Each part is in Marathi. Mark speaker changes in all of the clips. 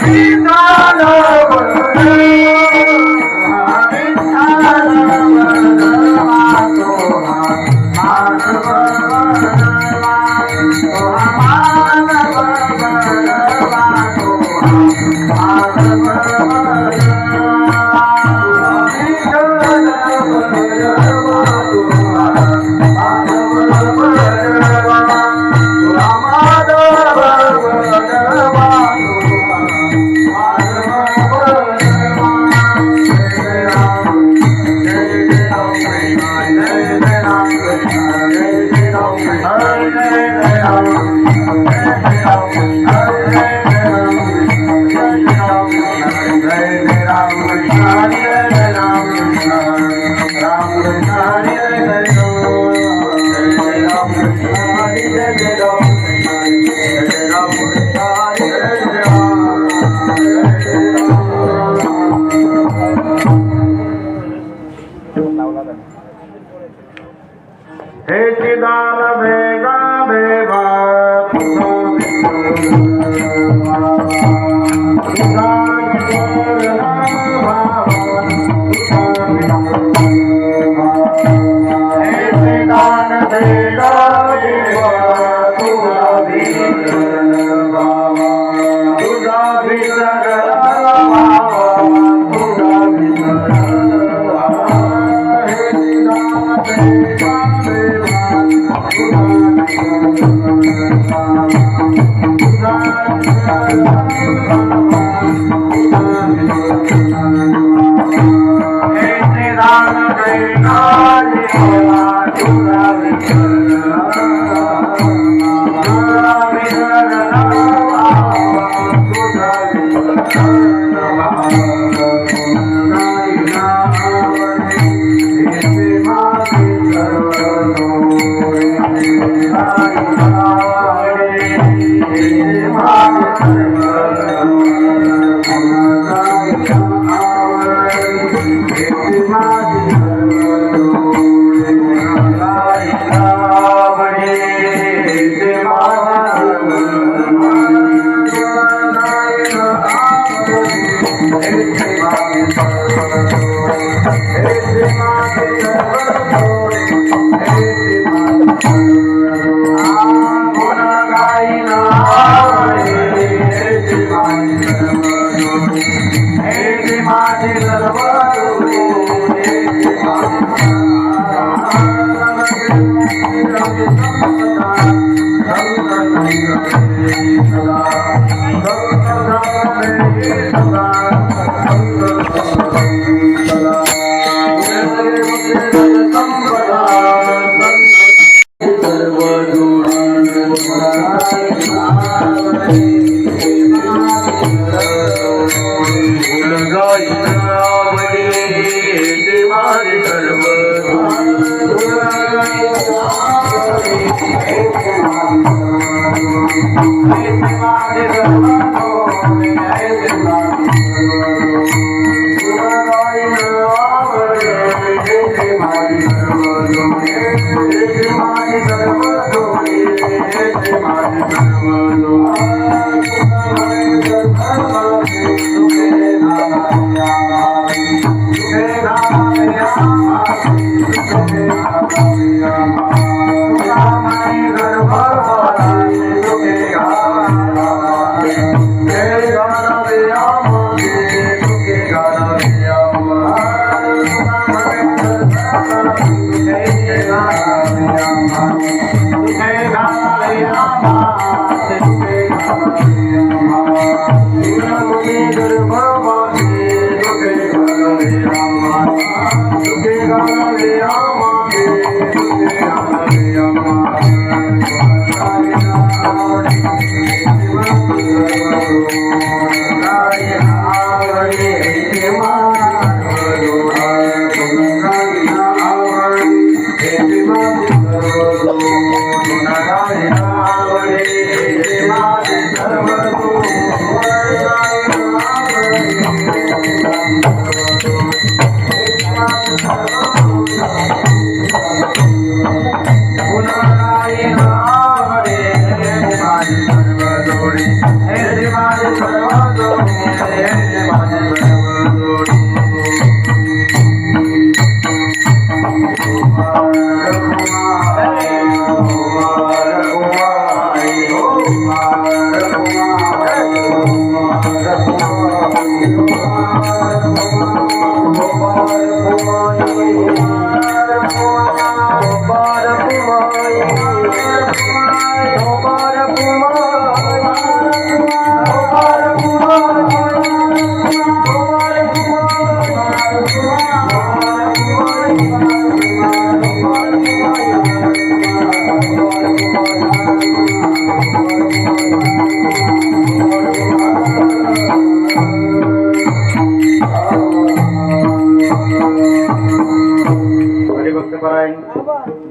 Speaker 1: Viva!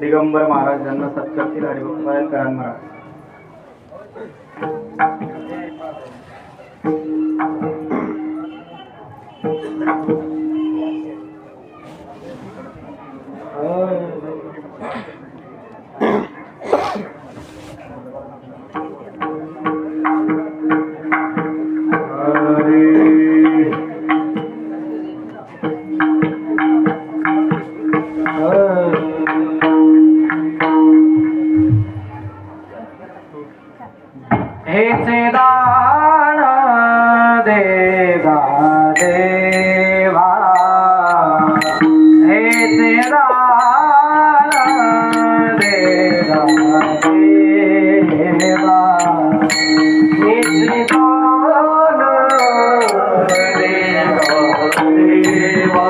Speaker 1: दिगंबर महाराजांना सत्कारतील हरिभक्त करान महाराज.
Speaker 2: हेचे दान
Speaker 1: देगा देवा हे तेरा देगा देवा निशिदान देगा देवा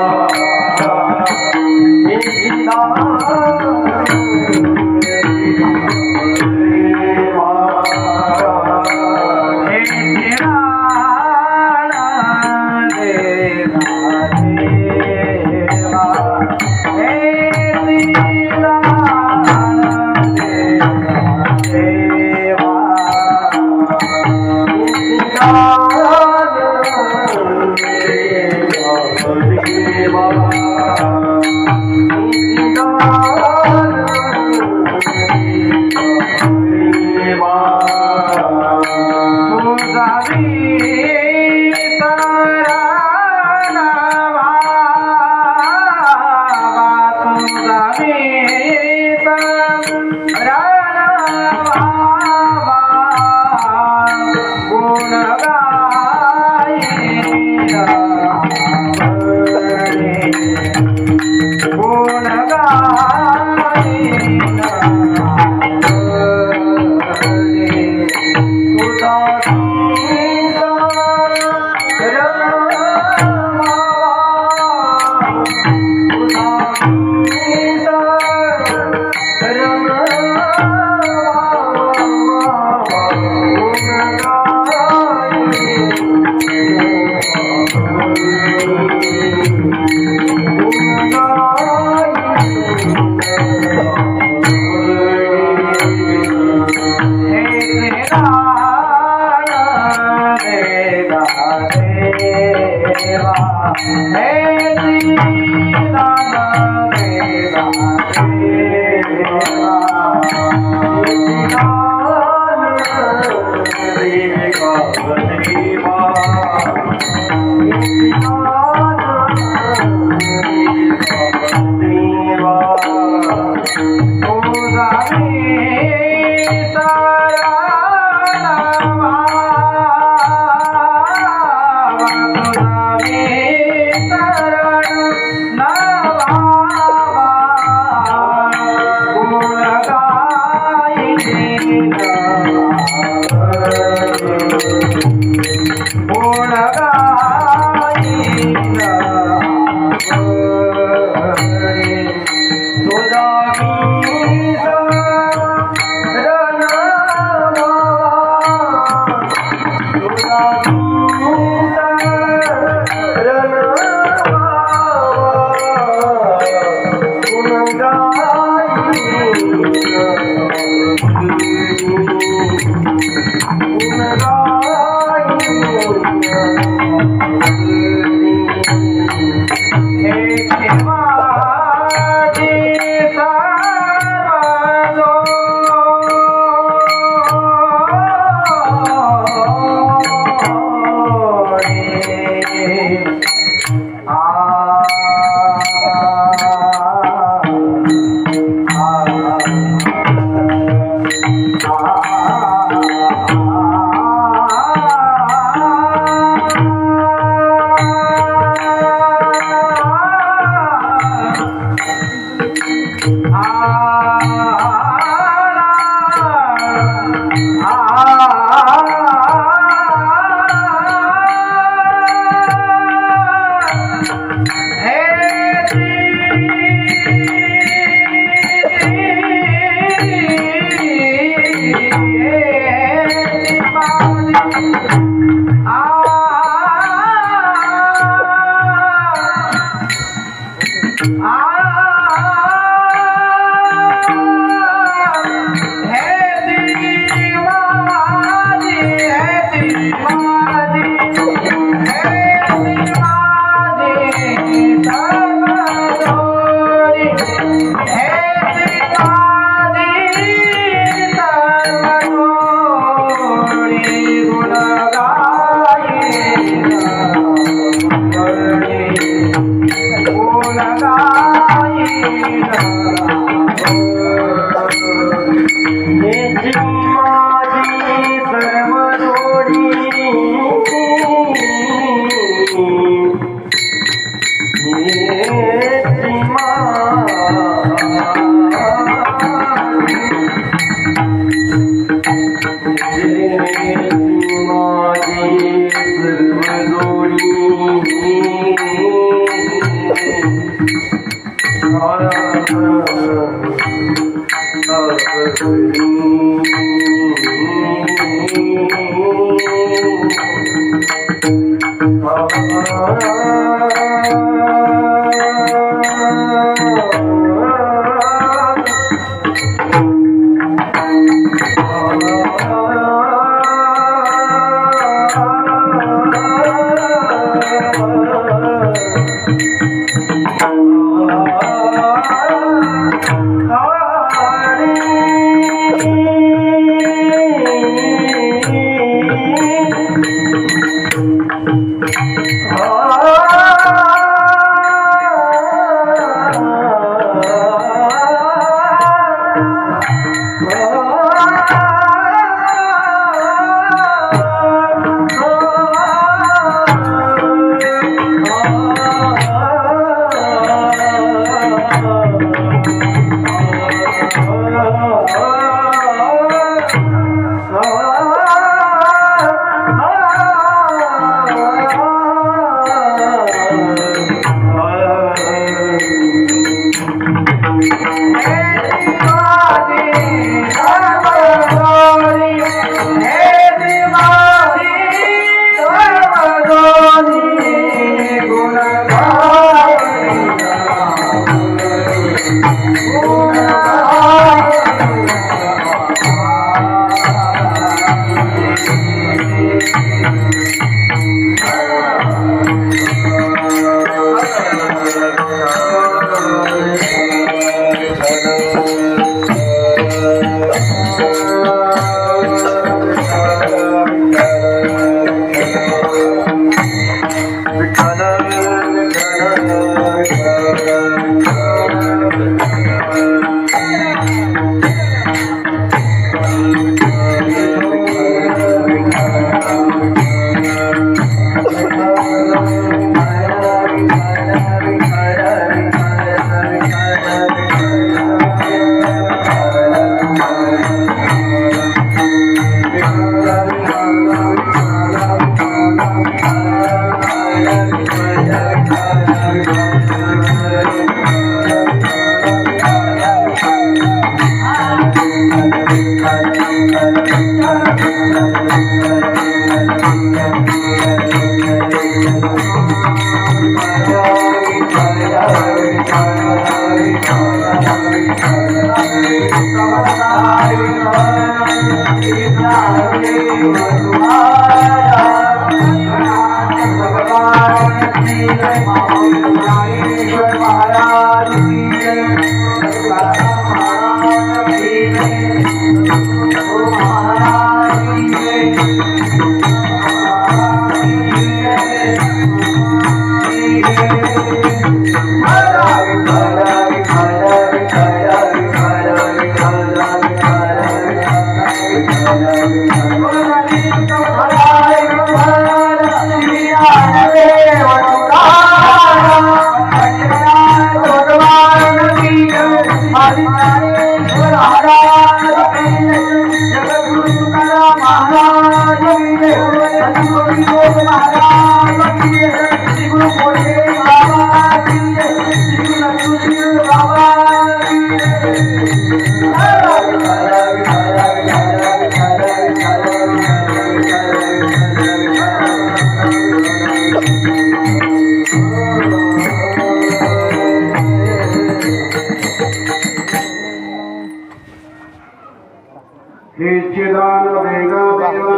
Speaker 1: देव तुकाराम भगवान की हरिनारेश्वर महाराज की जगद्गुरु तुकाराम महाराज की सद्गुरु योग महाराज की श्री गुरु गोरखे बाबा की श्री गुरु नरसिंह बाबा
Speaker 2: हे चिदान देगा देवा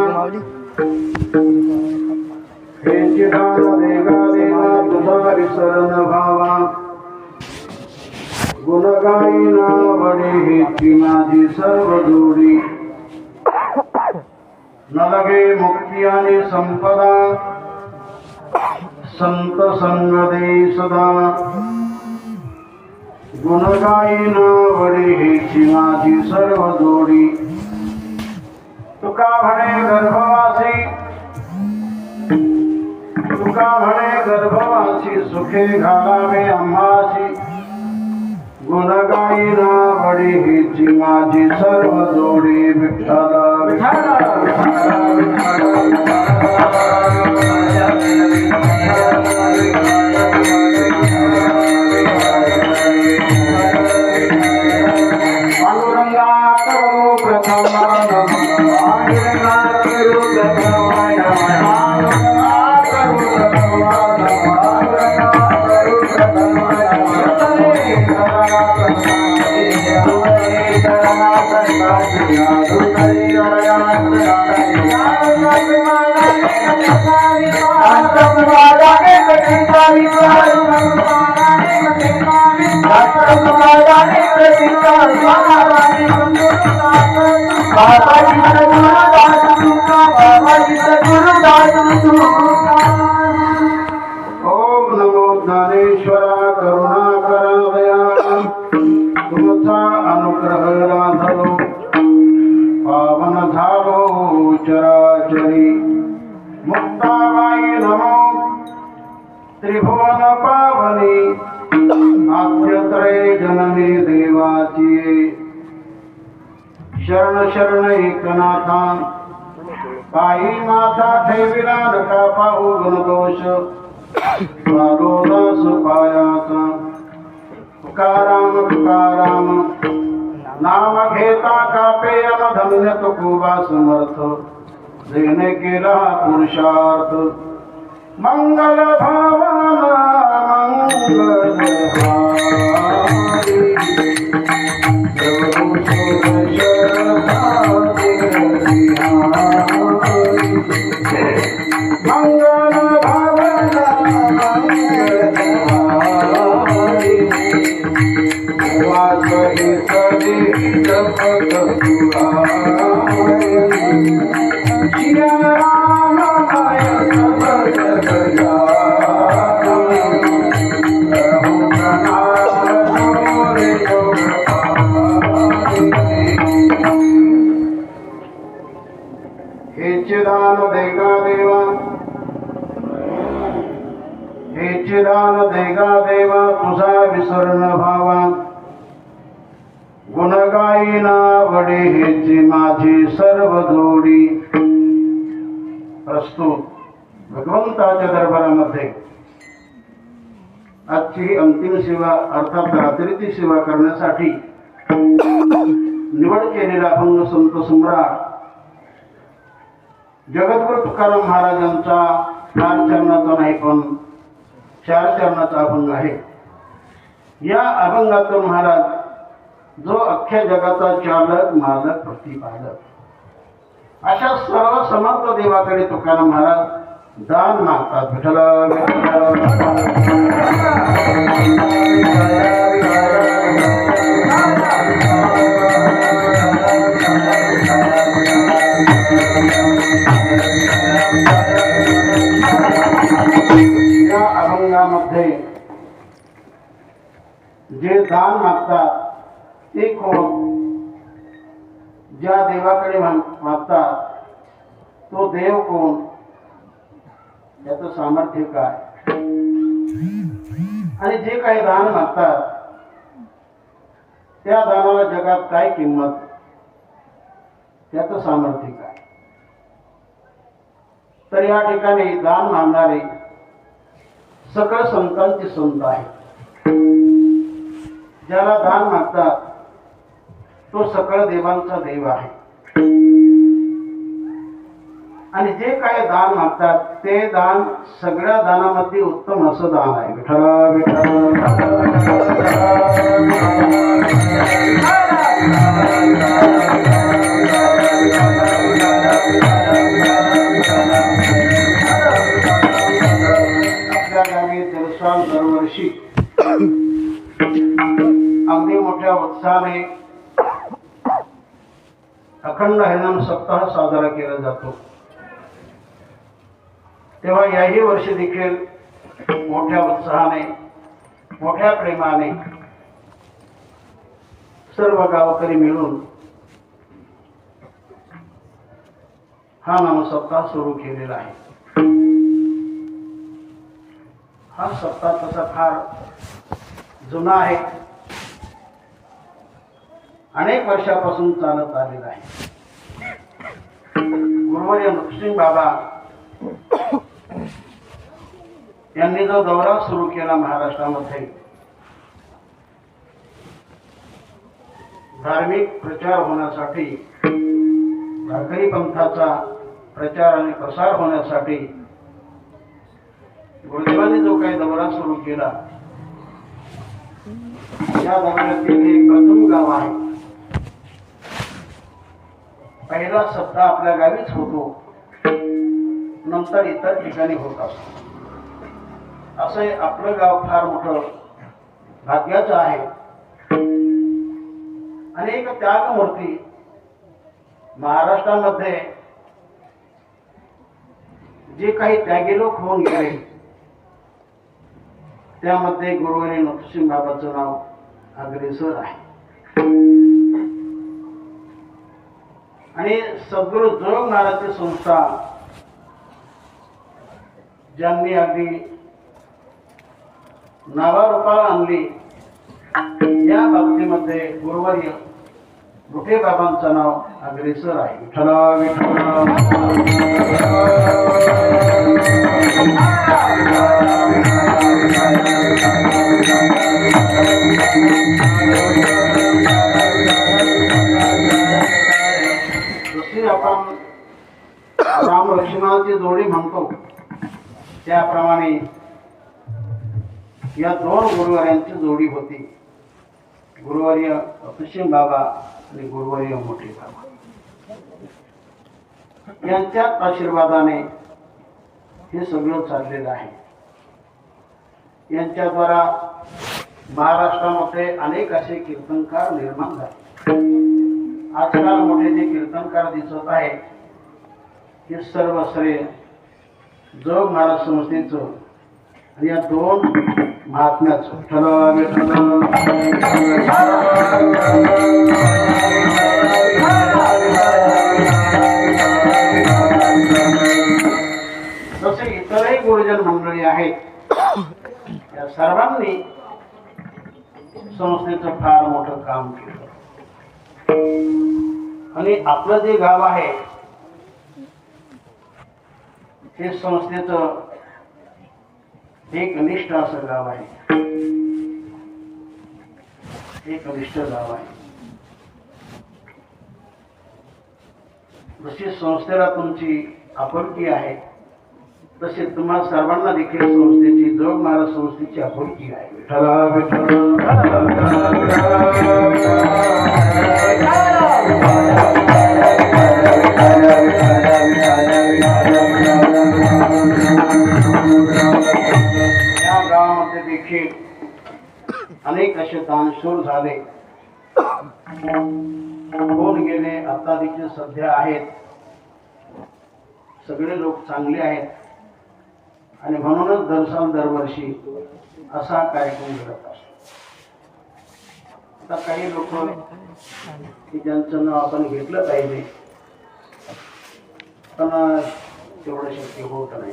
Speaker 2: हे चिदान देगा देवा तुझा विसरण भावा गुण गाईना बडे हेची माझी सर्व जोडी न लगे मुक्ती आणि संपदा संत संग दे सदा गुण गाईना बडे हेची माझी सर्व जोडी तुका म्हणे गर्भवासी तुका म्हणे गर्भवासी सुखे घालावे आम्हासी गुण गाईना बडी हिची माझी सर्व जोडी विठ्ठला विठ्ठला पांडुरंगा करू प्रथम पांडुरंगा करू प्रथम ओम नमो ज्ञानेश्वरा करुणाकरा दयाळ तुमचा अनुग्रह राधलो पावन झालो चराचरी मुक्ताबाई नमो त्रिभुवन पावनी आद्यत्रय जननी देवाची शरण शरण एकनाथा पायी माथा ठेविला नका पाहू गुणदोष दास पायाचा तुकाराम तुकाराम नाम घेता कापे धन्य तुकोबा समर्थ देणे केला पुरुषार्थ मंगल भावना मंगल दान देगा देवा तुझा विसरण भावा गुण गाईना वडे हेची माझी सर्व जोडी प्रस्तुत भगवंताच्या दरबारामध्ये आजची अंतिम सेवा अर्थात रात्रीची सेवा करण्यासाठी निवड केलेला अभंग संत सम्राट जगद्गुरु तुकाराम महाराजांचा 4 चरणाचा नाही पण 4 चरणाचा अभंग आहे. या अभंगातून महाराज जो अख्ख्या जगाचा चालक मालक प्रतिपादक अशा सर्व समर्थ देवाकडे तुकाराम महाराज दान मागतात. विठ्ठला या अभंगामध्ये जे दान मागतात ते कोण, ज्या देवाकडे मागतात तो देव कोण, त्याचं सामर्थ्य काय, आणि जे काही दान मागतात त्या दानाला जगात काय किंमत, त्याचं सामर्थ्य काय. तर या ठिकाणी दान मागणारे सकळ संतांचे संत आहे. ज्याला दान मागतात तो सकळ देवांचा देव आहे. आणि जे काय दान मागतात ते दान सगळ्या दानामध्ये उत्तम असं दान आहे. विठ्ठल आपल्या गावी दरवर्षी अगदी मोठ्या उत्साहाने अखंड हरिनाम सप्ताह साजरा केला जातो. तेव्हा याही वर्षी देखील मोठ्या उत्साहाने मोठ्या प्रेमाने सर्व गावकरी मिळून हा नामसप्ताह सुरू केलेला आहे. हा सप्ताह तसा फार जुना आहे, अनेक वर्षापासून चालत आलेला आहे. गुरुवर्य नृसिंह बाबा यांनी जो दौरा सुरू केला महाराष्ट्रामध्ये धार्मिक प्रचार होण्यासाठी, वारकरी पंथाचा प्रचार आणि प्रसार होण्यासाठी गुरुदेवांनी जो काही दौरा सुरू केला, या दौऱ्यातील हे प्रथम गाव आहे. पहिला सप्ताह आपल्या गावीच होतो, नंतर इतर ठिकाणी होत असतो. असे आपलं गाव फार मोठं भाग्याचं आहे. अनेक त्यागमूर्ती महाराष्ट्रामध्ये जे काही त्यागी लोक होऊन गेले त्यामध्ये गुरुवर्य नृसिंह बाबाचं नाव अग्रेसर आहे. आणि सद्गुरु जोग महाराजची संस्था ज्यांनी अगदी नावारूपाला आणली, या बाबतीमध्ये गुरुवर्य मोठे बाबांचं नाव अग्रेसर आहे. विठ्ठल जशी आपण राम लक्ष्मणाची जोडी म्हणतो त्याप्रमाणे या दोन गुरुवर्यांची जोडी होती. गुरुवर्य नृसिंह बाबा आणि गुरुवर्य मोठे बाबा यांच्याच आशीर्वादाने हे सगळं चाललेलं आहे. यांच्याद्वारा महाराष्ट्रामध्ये अनेक असे कीर्तनकार निर्माण झाले. आजकाल मोठे जे कीर्तनकार दिसत आहेत हे सर्व श्रेय जोग महाराज संस्थेचं आणि या दोन महात्म्याचं. जसे इतरही गुरुजन मंडळी आहेत, या सर्वांनी संस्थेचं फार मोठं काम केलं. आणि आपलं जे गाव आहे हे संस्थेचं एक निष्ठ असं गाव आहे, एक निष्ठ गाव आहे. जशी संस्थेला तुमची आपुलकी आहे तसे तुम्हा सर्वांना देखील संस्थेची, जोग महाराज संस्थेची आपुलकी आहे. या गावामध्ये देखील अनेक असे दानशूर झाले, होऊन गेले, आता देखील सध्या आहेत. सगळे लोक चांगले आहेत आणि म्हणूनच दरवर्षी असा कार्यक्रम घडत असतो. आता काही लोक की ज्यांचं नाव आपण घेतलं पाहिजे पण तेवढं शक्य होत नाही.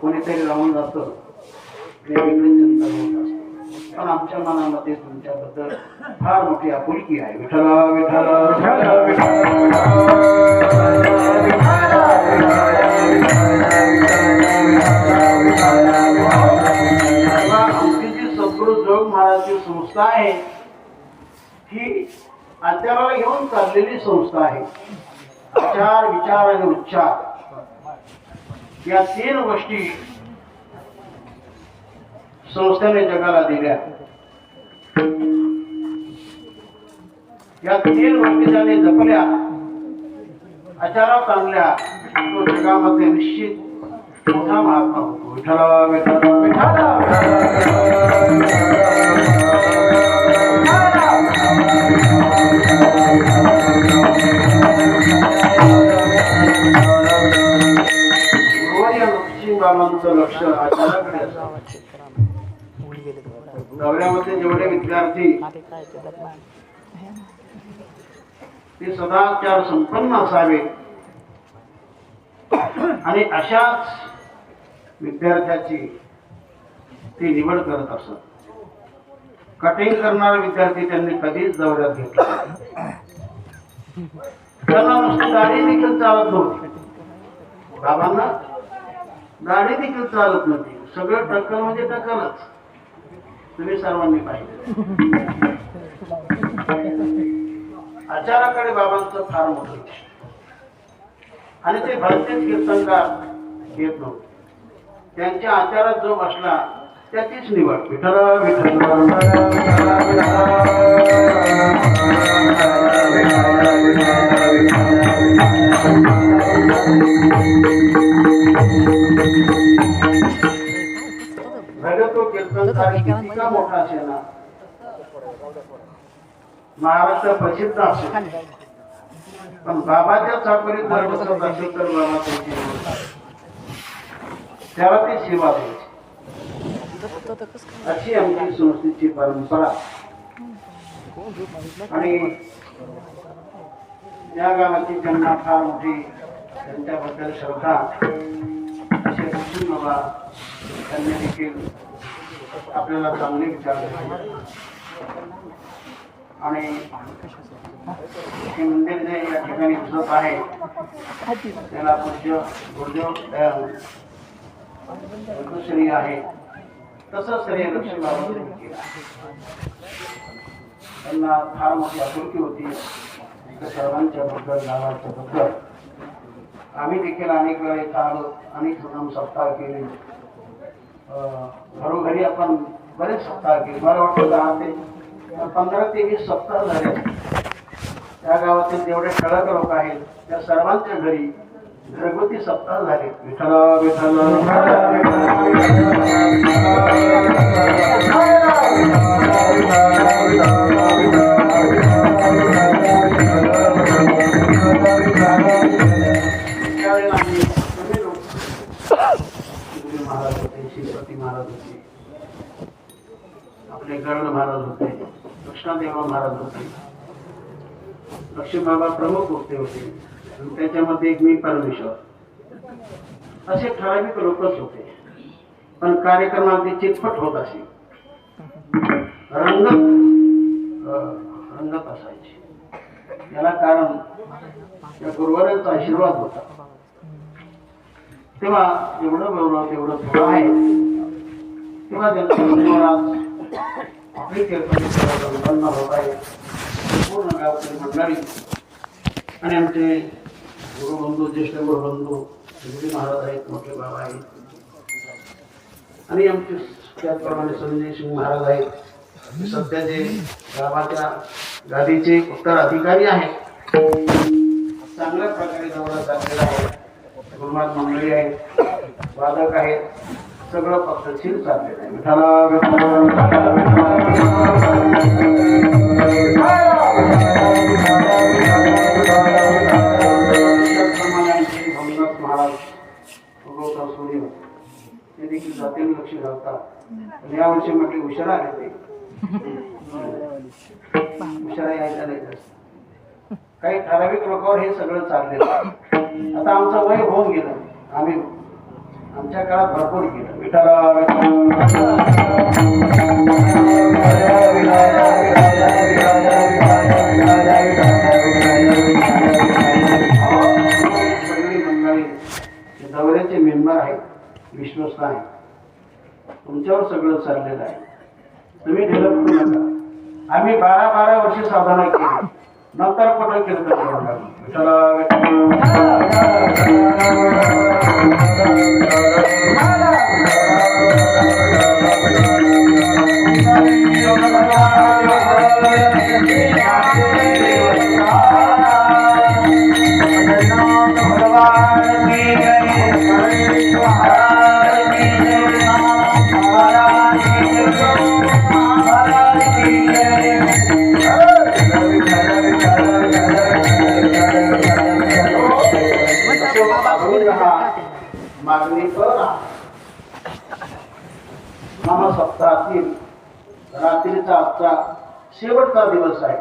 Speaker 2: कोणीतरी राहून जातं वेगवेगळी चिंता होत असते. पण आमच्या मनामध्ये तुमच्याबद्दल फार मोठी आपुलकी आहे. विठ्ठल विठ्ठल विठ्ठल आमची जी सद्गुरु जोग महाराजची संस्था आहे ही आचाराला घेऊन चाललेली संस्था आहे. आचार विचार आणि उच्चार या तीन गोष्टी संस्थेने जगाला दिल्या. या तीन गोष्टी ज्याने जपल्या, आचारात आणल्या, तो जगामध्ये निश्चित मोठा महात्मा होतो. विठ्ठल विठ्ठल बाबांचं लक्ष आचाराकडे असावं. दौऱ्यामध्ये जेवढे विद्यार्थी ते सदाचार संपन्न असावे आणि अशाच विद्यार्थ्याची ती निवड करत असत. कटिंग करणारा विद्यार्थी त्यांनी कधीच दौऱ्यात घेतला. त्यांना नुसती दाढी देखील चालत नव्हती. बाबांना दाढी देखील चालत नव्हती. सगळं टक्कल म्हणजे टक्कलच. तुम्ही सर्वांनी पाहिजे. आचाराकडे बाबांचं फार मोठं लक्ष आणि ते भरतेच कीर्तनकार घेत नव्हते. त्यांच्या आचारात जो बसला त्याचीच निवड. विठ्ठल विठ्ठल तो कीर्तनकार इतका मोठा असेल ना, महाराष्ट्र प्रसिद्ध असेल, पण बाबाच्या चाकरीत जर बसत असेल तर बाबा त्यांची त्याला ती सेवा द्यायची. अशी आमची संस्थेची परंपरा. आणि या गावाची त्यांना फार मोठी त्यांच्याबद्दल श्रद्धा. असे कृष्ण बाबा त्यांनी देखील आपल्याला चांगले विचार दिले. आणि हे मंदिर जे या ठिकाणी दिसत आहे त्याला पूज्य गुरुदेव श्री आहे, तसंच श्री लक्ष्मी बाबा त्यांना फार मोठी आपुलकी होती सर्वांच्या बद्दल, गावाच्या बद्दल. आम्ही देखील अनेक वेळा इथं आलो, अनेक सुनाम सप्ताह केले, घरोघरी आपण बरेच सप्ताह केले. मला वाटतं 10 ते 15 ते 20 सप्ताह झाले. त्या गावातील जेवढे ठळक लोक आहेत त्या सर्वांच्या घरी घरगुती सप्ताह झाले. विठ्ठल विठ्ठल महाराज होते, श्रीपती महाराज होते, आपले गरुड महाराज होते, कृष्णदेव महाराज होते, लक्ष्मी बाबा प्रमुख होते आणि त्याच्यामध्ये एक मी परमेश्वर, असे ठराविक लोकच होते. पण कार्यक्रम अगदी चितपट होत असे, रंगत असायची. याला कारण या गुरुवारांचा आशीर्वाद होता. तेव्हा एवढं गौरव तेवढं थोडं आहे. तेव्हा त्यांचं आपली कीर्तन होत आहे. पूर्ण गावकरी मंडळी आणि आमचे गुरुबंधू, ज्येष्ठ गुरुबंधू गुरुजी महाराज आहेत, मोठे बाबा आहेत, आणि आमचे त्याचप्रमाणे संजय सिंग महाराज आहेत, सध्या जे गावाच्या गादीचे उत्तराधिकारी आहेत. चांगल्या प्रकारे दौरा चाललेला आहे. गुरुमात मंडळी आहेत, वादक आहेत, सगळं पद्धतशीर चाललेलं आहे. महाराज सूर्य ते देखील जातील लक्ष घालतात. यावर्षी म्हटले उशिरा आले ते, उशिरा यायचा नाही. काही ठराविक लोकांवर हे सगळं चाललेलं. आता आमचं वय होऊन गेलं. आमच्या काळात भरपूर केलं विठाला सगळी मंडळी दौऱ्याचे मेंबर आहेत, विश्वस्त आहेत. तुमच्यावर सगळं चाललेलं आहे. तुम्ही डेव्हलप करू नका. आम्ही 12 वर्ष साधना केली, नंतर कुठं कीर्तन करू लागलो. मागणी करा. महासप्ताहातील रात्रीचा आजचा शेवटचा दिवस आहे,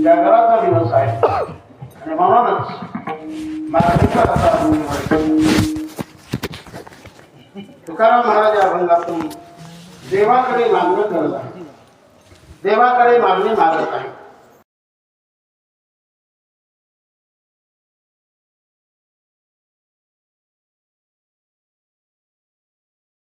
Speaker 2: जागराचा दिवस आहे आणि म्हणूनच मागणीचा आता तुकाराम महाराज या अभंगातून देवाकडे मागणं करत आहे, देवाकडे मागणी मागत आहे.